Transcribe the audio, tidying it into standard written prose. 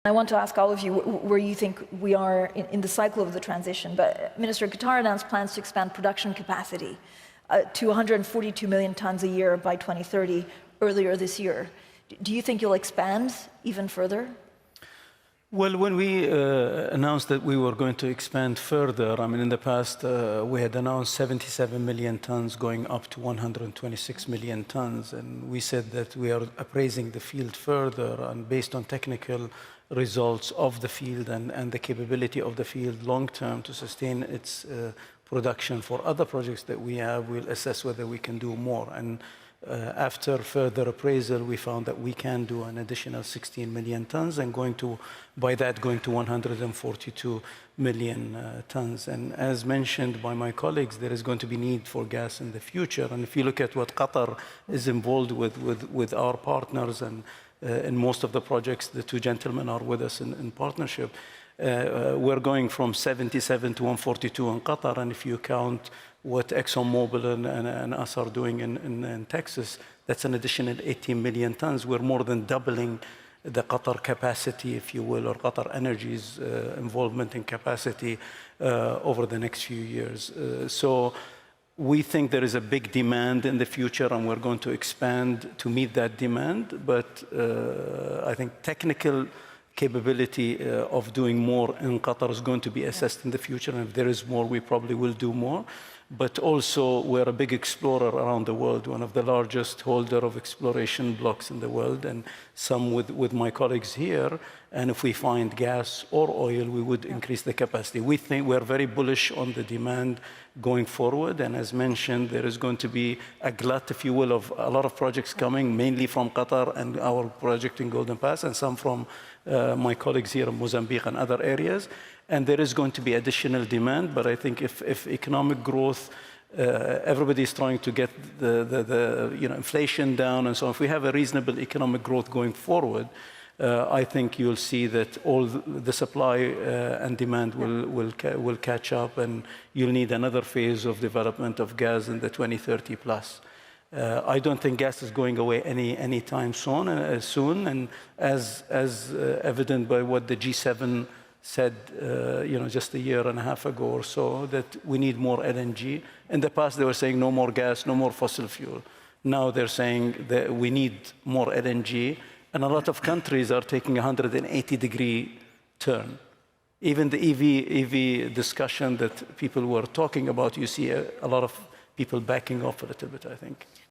I want to ask all of you where you think we are in the cycle of the transition. But Minister, Qatar announced plans to expand production capacity to 142 million tons a year by 2030 earlier this year. Do you think you'll expand even further? Well, when we announced that we were going to expand further, I mean, in the past, we had announced 77 million tons going up to 126 million tons. And we said that we are appraising the field further, and based on technical results of the field and the capability of the field long-term to sustain its production for other projects that we have, we'll assess whether we can do more. And after further appraisal, we found that we can do an additional 16 million tons and going to 142 million tons. And as mentioned by my colleagues, there is going to be need for gas in the future. And if you look at what Qatar is involved with our partners, and in most of the projects, the two gentlemen are with us in partnership, we're going from 77 to 142 in Qatar, and if you count what ExxonMobil and us are doing in Texas, that's an additional 18 million tons. We're more than doubling the Qatar capacity, if you will, or QatarEnergy's involvement in capacity over the next few years. So we think there is a big demand in the future, and we're going to expand to meet that demand. But I think technical capability of doing more in Qatar is going to be assessed in the future, and if there is more, we probably will do more. But also, we're a big explorer around the world, one of the largest holder of exploration blocks in the world, and some with my colleagues here. And if we find gas or oil, we would increase the capacity. We think we're very bullish on the demand going forward. And as mentioned, there is going to be a glut, if you will, of a lot of projects coming, mainly from Qatar and our project in Golden Pass, and some from my colleagues here in Mozambique and other areas. And there is going to be additional demand, but I think if economic growth, everybody is trying to get the inflation down and so on. If we have a reasonable economic growth going forward, I think you'll see that all the supply and demand will catch up, and you'll need another phase of development of gas in the 2030 plus. I don't think gas is going away anytime soon, and as evident by what the G7 said, just a year and a half ago or so, that we need more LNG. In the past, they were saying no more gas, no more fossil fuel. Now they're saying that we need more LNG, and a lot of countries are taking a 180-degree turn. Even the EV discussion that people were talking about, you see a lot of people backing off a little bit, I think.